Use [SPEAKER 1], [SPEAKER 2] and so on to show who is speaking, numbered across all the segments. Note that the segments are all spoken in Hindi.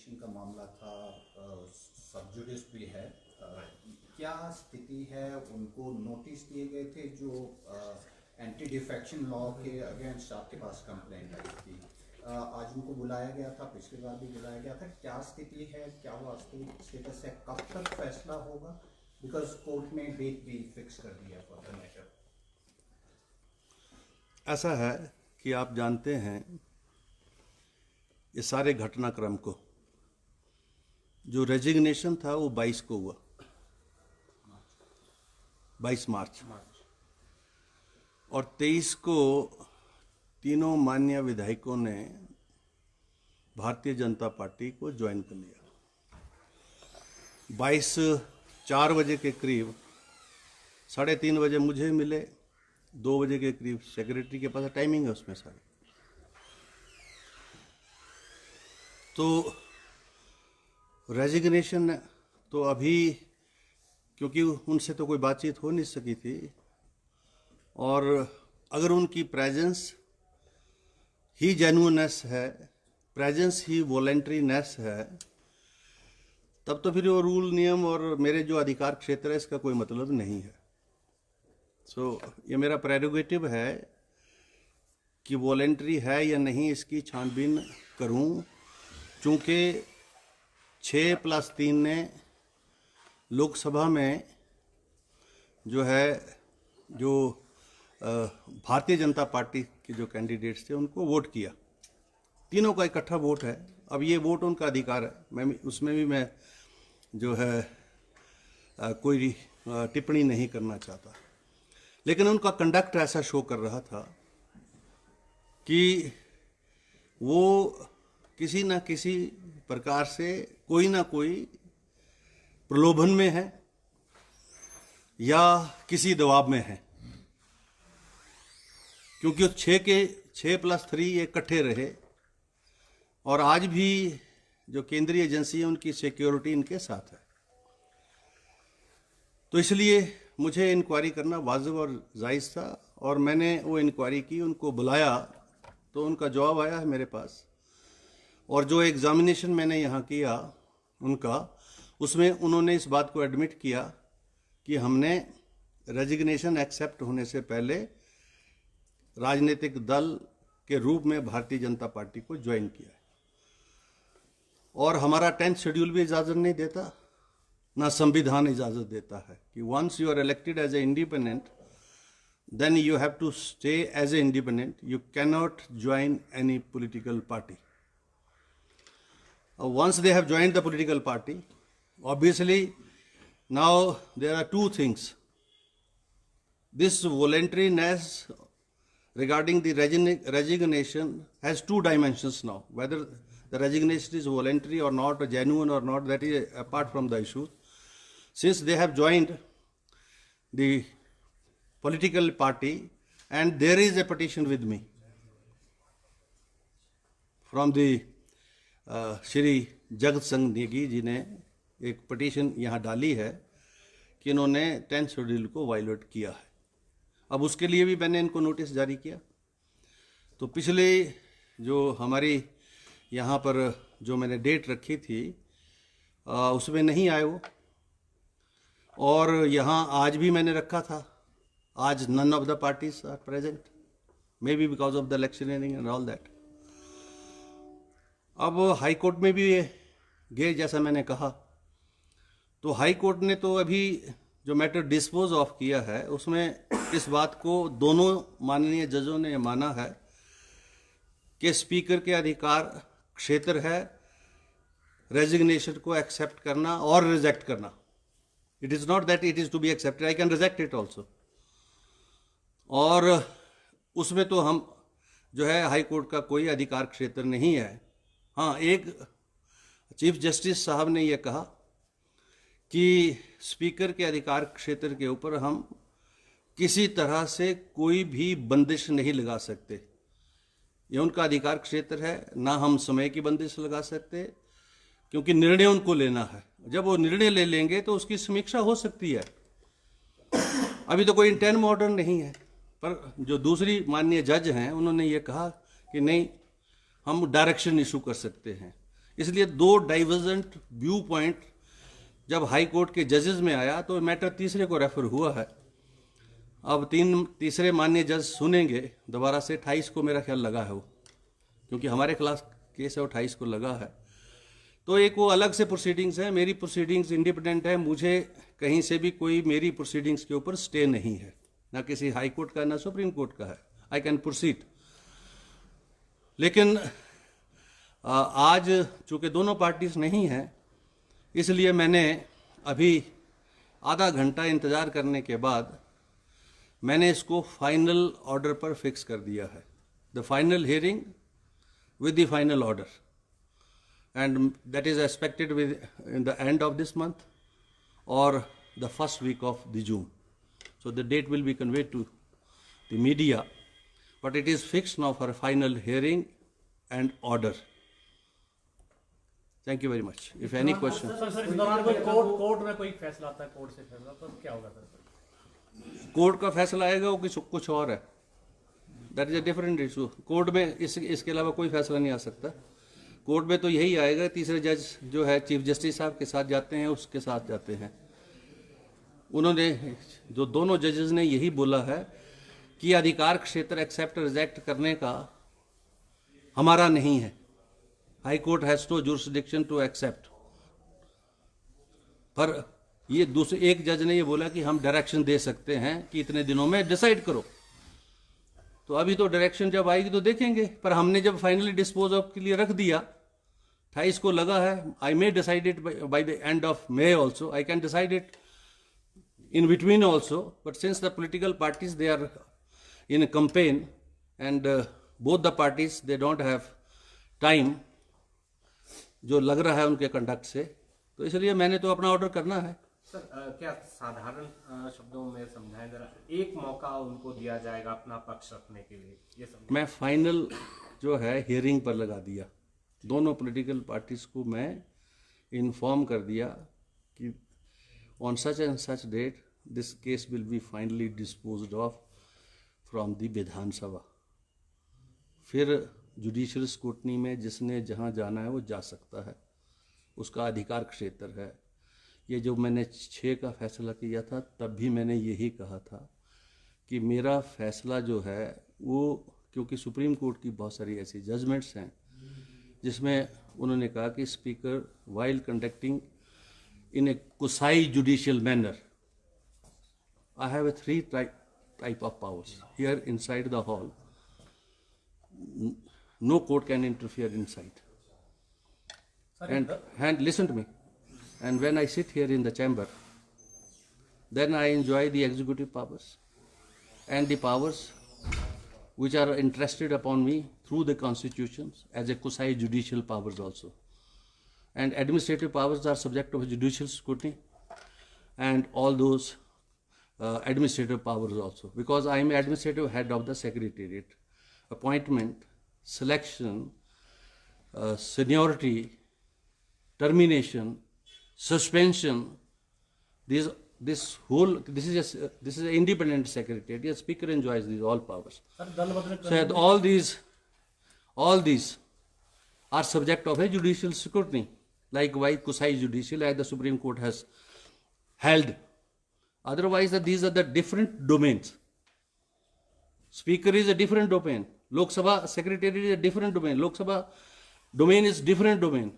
[SPEAKER 1] रेजिग्नेशन का मामला था, सब जुडिस भी है, क्या स्थिति है? उनको नोटिस दिए गए थे जो एंटी डिफेक्शन लॉ के अगेंस्ट आपके पास कंप्लेंट आई थी, आज उनको बुलाया गया था, पिछली बार भी बुलाया गया था, क्या स्थिति है, क्या वास्तविक स्टेटस है, कब तक फैसला होगा? बिकॉज कोर्ट ने डेट भी फिक्स कर दिया फॉर द मैटर।
[SPEAKER 2] ऐसा है कि आप जानते हैं ये सारे घटनाक्रम को, जो रेजिग्नेशन था वो 22 को हुआ, 22 मार्च, और 23 को तीनों माननीय विधायकों ने भारतीय जनता पार्टी को ज्वाइन कर लिया। 22 4 बजे के करीब, 3:30 बजे मुझे मिले, 2 बजे के करीब सेक्रेटरी के पास, टाइमिंग है उसमें सारी। तो रेजिग्नेशन तो अभी, क्योंकि उनसे तो कोई बातचीत हो नहीं सकी थी, और अगर उनकी प्रेजेंस ही जेन्युइननेस है, प्रेजेंस ही वॉलंटरीनेस है, तब तो फिर वो रूल नियम और मेरे जो अधिकार क्षेत्र है इसका कोई मतलब नहीं है। ये मेरा प्रेरोगेटिव है कि वॉलंटरी है या नहीं इसकी छानबीन करूं, चूंकि 6+3 ने लोकसभा में जो है, जो भारतीय जनता पार्टी के जो कैंडिडेट्स थे उनको वोट किया, तीनों का इकट्ठा वोट है। अब ये वोट उनका अधिकार है, मैं उसमें भी मैं जो है कोई टिप्पणी नहीं करना चाहता, लेकिन उनका कंडक्ट ऐसा शो कर रहा था कि वो किसी न किसी प्रकार से कोई ना कोई प्रलोभन में है या किसी दबाव में है, क्योंकि 6+3 ये इकट्ठे रहे, और आज भी जो केंद्रीय एजेंसी है उनकी सिक्योरिटी इनके साथ है। तो इसलिए मुझे इंक्वायरी करना वाजिब और जायज़ था, और मैंने वो इंक्वायरी की, उनको बुलाया, तो उनका जवाब आया है मेरे पास। और जो एग्जामिनेशन मैंने यहाँ किया उनका, उसमें उन्होंने इस बात को एडमिट किया कि हमने रेजिग्नेशन एक्सेप्ट होने से पहले राजनीतिक दल के रूप में भारतीय जनता पार्टी को ज्वाइन किया है, और हमारा 10th शेड्यूल भी इजाज़त नहीं देता, ना संविधान इजाज़त देता है कि once you are elected as a independent, then you have to stay as an independent. You cannot join any political party. Once they have joined the political party, obviously now there are two things. This voluntariness regarding the resignation has two dimensions now. Whether the resignation is voluntary or not, or genuine or not, that is apart from the issue. Since they have joined the political party, and there is a petition with me from the Shri Jagat Singh Negi ji ने एक पिटीशन यहाँ डाली है कि इन्होंने 10th शेड्यूल को वायलेट किया है। अब उसके लिए भी मैंने इनको नोटिस जारी किया। तो पिछले जो हमारी यहाँ पर जो मैंने डेट रखी थी उसमें नहीं आए वो, और यहाँ आज भी मैंने रखा था, आज none of the parties are present, maybe because of the electioneering and all that. अब हाई कोर्ट में भी गए, जैसा मैंने कहा, तो हाई कोर्ट ने तो अभी जो मैटर डिस्पोज ऑफ किया है उसमें इस बात को दोनों माननीय जजों ने माना है कि स्पीकर के अधिकार क्षेत्र है रेजिग्नेशन को एक्सेप्ट करना और रिजेक्ट करना। It is not that it is to be accepted, I can reject it also. और उसमें तो हम जो है हाई कोर्ट का कोई अधिकार क्षेत्र नहीं है। हाँ, एक चीफ जस्टिस साहब ने यह कहा कि स्पीकर के अधिकार क्षेत्र के ऊपर हम किसी तरह से कोई भी बंदिश नहीं लगा सकते, ये उनका अधिकार क्षेत्र है, ना हम समय की बंदिश लगा सकते, क्योंकि निर्णय उनको लेना है। जब वो निर्णय ले लेंगे तो उसकी समीक्षा हो सकती है। अभी तो कोई इंटेंट ऑर्डर नहीं है, पर जो दूसरी माननीय जज हैं उन्होंने ये कहा कि नहीं, हम डायरेक्शन इशू कर सकते हैं। इसलिए दो डाइवर्जेंट व्यू पॉइंट जब हाई कोर्ट के जजेस में आया तो मैटर तीसरे को रेफर हुआ है। अब तीसरे माननीय जज सुनेंगे दोबारा से। 28 को मेरा ख्याल लगा है वो, क्योंकि हमारे खिलाफ केस है, 28 को लगा है। तो एक वो अलग से प्रोसीडिंग्स है, मेरी प्रोसीडिंग्स इंडिपेंडेंट है। मुझे कहीं से भी कोई मेरी प्रोसीडिंग्स के ऊपर स्टे नहीं है, ना किसी हाई कोर्ट का ना सुप्रीम कोर्ट का है। I can proceed. लेकिन आज चूंकि दोनों पार्टीज नहीं हैं, इसलिए मैंने अभी आधा घंटा इंतज़ार करने के बाद मैंने इसको फाइनल ऑर्डर पर फिक्स कर दिया है। The final hearing with the final order, and that is expected in the end of this month or the first week of the June. So the date will be conveyed to the media, but it is fixed now for a final hearing and order. Thank you very much. If any question.
[SPEAKER 3] Sir इस दौरान कोई कोर्ट में कोई फैसला आता है, कोर्ट से फैसला, तो क्या होगा सर?
[SPEAKER 2] कोर्ट का फैसला आएगा वो कुछ और है। That is a different issue. Court में इसके अलावा कोई फैसला नहीं आ सकता। कोर्ट में तो यही आएगा, तीसरे जज जो है चीफ जस्टिस साहब के साथ जाते हैं, उसके साथ जाते हैं। उन्होंने जो दोनों जजेस ने यही बोला है कि अधिकार क्षेत्र एक्सेप्ट रिजेक्ट करने का हमारा नहीं है। High court has no jurisdiction to accept. पर ये दूसरे एक जज ने ये बोला कि हम डायरेक्शन दे सकते हैं कि इतने दिनों में डिसाइड करो। तो अभी तो डायरेक्शन जब आएगी तो देखेंगे, पर हमने जब फाइनली डिस्पोज ऑफ के लिए रख दिया, 28 को लगा है। I may decide it by the end of May also, I can decide it in between also, but since the political parties, they are in a campaign, and both the parties, they don't have time जो लग रहा है उनके कंडक्ट से, तो इसलिए मैंने तो अपना ऑर्डर करना है।
[SPEAKER 3] सर क्या साधारण शब्दों में समझाएं जरा, एक मौका उनको दिया जाएगा अपना पक्ष रखने के लिए, ये सब?
[SPEAKER 2] मैं फाइनल जो है हियरिंग पर लगा दिया। दोनों पॉलिटिकल पार्टीज को मैं इन्फॉर्म कर दिया कि on such and such date this case will be finally disposed of from the Vidhan Sabha. फिर जुडिशियल स्क्रूटनी में जिसने जहाँ जाना है वो जा सकता है, उसका अधिकार क्षेत्र है। ये जो मैंने 6 का फैसला किया था, तब भी मैंने यही कहा था कि मेरा फैसला जो है वो, क्योंकि सुप्रीम कोर्ट की बहुत सारी ऐसी जजमेंट्स हैं जिसमें उन्होंने कहा कि speaker while conducting in a quasi judicial manner, I have a 3 type of powers here inside the hall. No court can interfere inside. And listen to me. And when I sit here in the chamber, then I enjoy the executive powers and the powers which are entrusted upon me through the constitutions as a quasi judicial powers also. And administrative powers are subject of judicial scrutiny, and all those administrative powers also, because I am administrative head of the secretariat. Appointment, selection, seniority, termination, suspension, this is an independent secretariat. The speaker enjoys these all powers. So all these are subject of a judicial scrutiny. Likewise, quasi judicial, as the Supreme Court has held. Otherwise, these are the different domains. Speaker is a different domain. Lok Sabha Secretary is a different domain. Lok Sabha domain is different domain.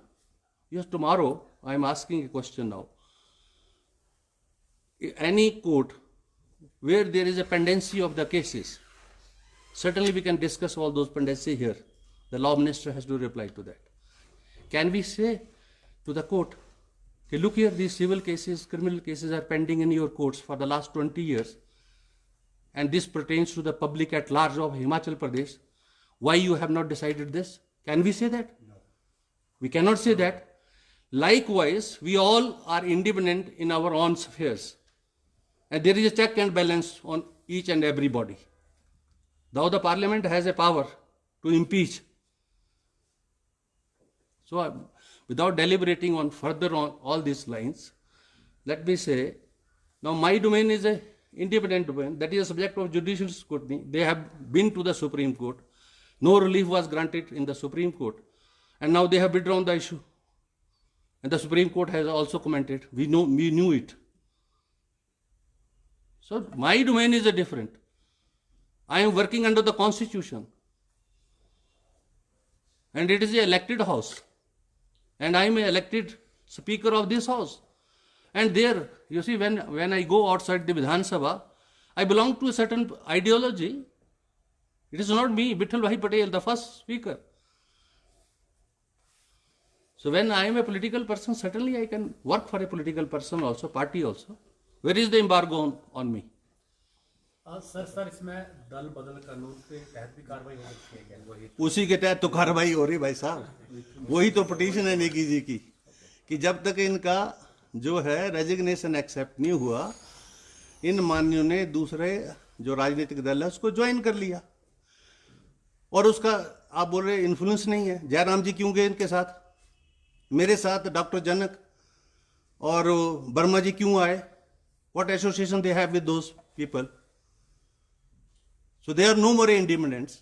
[SPEAKER 2] Yes, tomorrow I am asking a question now. Any court where there is a pendency of the cases, certainly we can discuss all those pendency here. The law minister has to reply to that. Can we say to the court, okay, look here, these civil cases, criminal cases are pending in your courts for the last 20 years, and this pertains to the public at large of Himachal Pradesh. Why you have not decided this? Can we say that? No. We cannot say that. Likewise, we all are independent in our own affairs, and there is a check and balance on each and every body. Though the parliament has a power to impeach. So, without deliberating on further on all these lines, let me say, now my domain is an independent domain, that is a subject of judicial scrutiny. They have been to the Supreme Court. No relief was granted in the Supreme Court, and now they have withdrawn the issue. And the Supreme Court has also commented. We knew it. So my domain is different. I am working under the Constitution. And it is an elected house. And I am an elected Speaker of this house. And there, you see, when I go outside the Vidhan Sabha, I belong to a certain ideology. It is not me, Vittal Bhai Patel, the first speaker. So when I am a political person, certainly I can work for a political person also, party also. Where is the embargo on me?
[SPEAKER 3] Sir इसमें दल बदल कानून के तहत भी कार्रवाई हो सकती है क्या? वही
[SPEAKER 2] उसी के तहत तो कार्रवाई हो रही भाई साहब। वही तो पिटीशन है नेकी जी की कि जब तक इनका जो है रेजिग्नेशन एक्सेप्ट नहीं हुआ, इन मान्यों ने दूसरे जो राजनीतिक दल है उसको ज्वाइन कर लिया। और उसका आप बोल रहे इन्फ्लुएंस नहीं है। जयराम जी क्यों गए इनके साथ? मेरे साथ डॉक्टर जनक और वर्मा जी क्यों आए? What association they have with those people? So they are no more independents.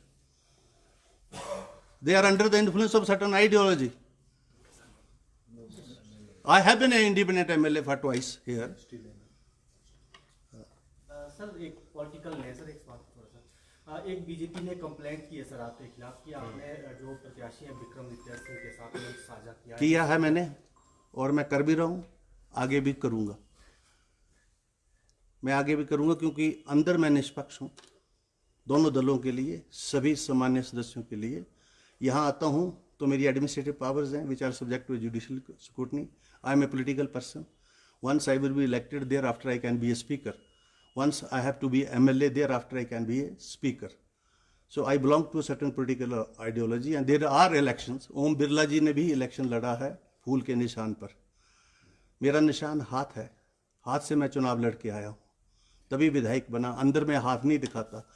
[SPEAKER 2] They are under the influence of certain ideology. I have been an independent MLA for twice here.
[SPEAKER 4] Sir एक पॉलिटिकल है सर, एक सवाल थोड़ा सा। एक बीजेपी ने कंप्लेंट की है सर आपके खिलाफ कि आपने जो प्रत्याशी है विक्रम नित्या सिंह के साथ में साझा
[SPEAKER 2] किया है मैंने, और मैं कर भी रहा हूँ, आगे भी करूँगा। मैं आगे भी करूँगा क्योंकि अंदर मैं निष्पक्ष हूँ, दोनों दलों के लिए, सभी सामान्य सदस्यों के लिए। यहाँ आता हूँ तो मेरी एडमिनिस्ट्रेटिव पावर्स हैं which are subject to judicial scrutiny. I am a political person. Once I will be elected, thereafter I can be a speaker. Once I have to be MLA, thereafter I can be a speaker. So I belong to certain political ideology and there are elections. Om Birla ji ने भी इलेक्शन लड़ा है फूल के निशान पर। मेरा निशान हाथ है, हाथ से मैं चुनाव लड़के आया हूँ, तभी विधायक बना। अंदर में हाथ नहीं दिखाता।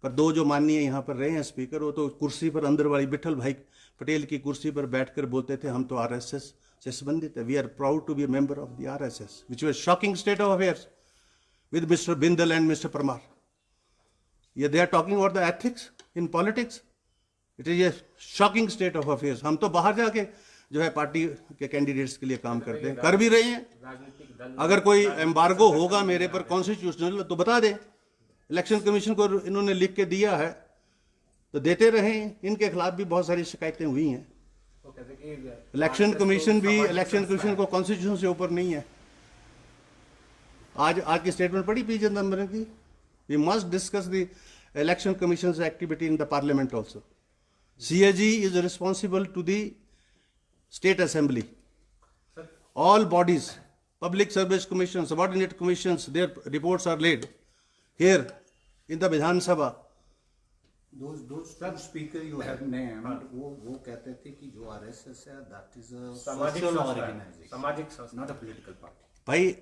[SPEAKER 2] पर दो जो माननीय यहाँ पर रहे हैं स्पीकर, वो तो कुर्सी पर अंदर वाली विट्ठल भाई पटेल की कुर्सी पर बैठकर बोलते थे हम तो RSS से संबंधित है। We are proud to be a member of the RSS, which was shocking state of affairs with mister Bindal and mister Parmar. ये they are talking about the ethics in politics. It is a shocking state of affairs. हम तो बाहर जाके जो है पार्टी के कैंडिडेट्स के लिए काम करते हैं, कर भी रहे हैं। अगर कोई एम्बार्गो होगा मेरे पर कॉन्स्टिट्यूशनल तो बता दें। इलेक्शन कमीशन को इन्होंने लिख के दिया है तो देते रहे। इनके खिलाफ भी बहुत सारी शिकायतें हुई हैं। इलेक्शन कमीशन को कॉन्स्टिट्यूशन से ऊपर नहीं है। आज की स्टेटमेंट पढ़ी पी चिदंबरम की। We must discuss the election commission activity in the parliament also. CAG is responsible to the state assembly. All bodies, public service commissions, subordinate commissions, their reports are laid here in the Vidhan Sabha.
[SPEAKER 1] Those two speaker you have named, वो कहते थे कि जो RSS है that is a social organization,
[SPEAKER 3] सामाजिक संस्था,
[SPEAKER 1] not a political party.
[SPEAKER 2] भाई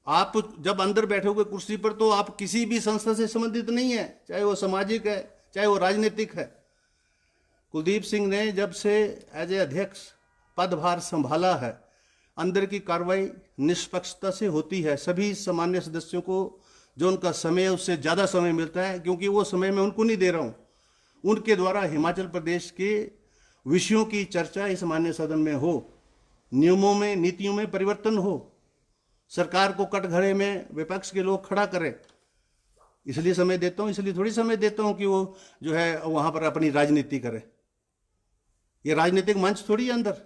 [SPEAKER 2] आप जब अंदर बैठे हुए कुर्सी पर तो आप किसी भी संस्था से संबंधित नहीं है, चाहे वो सामाजिक है चाहे वो राजनीतिक है। कुलदीप सिंह ने जब से एज ए अध्यक्ष पदभार संभाला है, अंदर की कार्रवाई निष्पक्षता से होती है। सभी सामान्य सदस्यों को जो उनका समय है उससे ज़्यादा समय मिलता है, क्योंकि वो समय मैं उनको नहीं दे रहा हूँ। उनके द्वारा हिमाचल प्रदेश के विषयों की चर्चा इस मान्य सदन में हो, नियमों में नीतियों में परिवर्तन हो, सरकार को कटघरे में विपक्ष के लोग खड़ा करें। इसलिए समय देता हूँ, इसलिए थोड़ी समय देता हूँ कि वो जो है वहाँ पर अपनी राजनीति करे। ये राजनीतिक मंच थोड़ी है अंदर।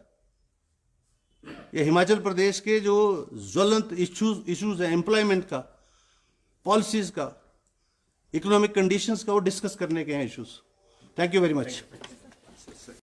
[SPEAKER 2] ये हिमाचल प्रदेश के जो ज्वलंत इश्यूज है, एम्प्लॉयमेंट का, पॉलिसीज का, इकोनॉमिक कंडीशंस का, वो डिस्कस करने के हैं issues. Thank you very much.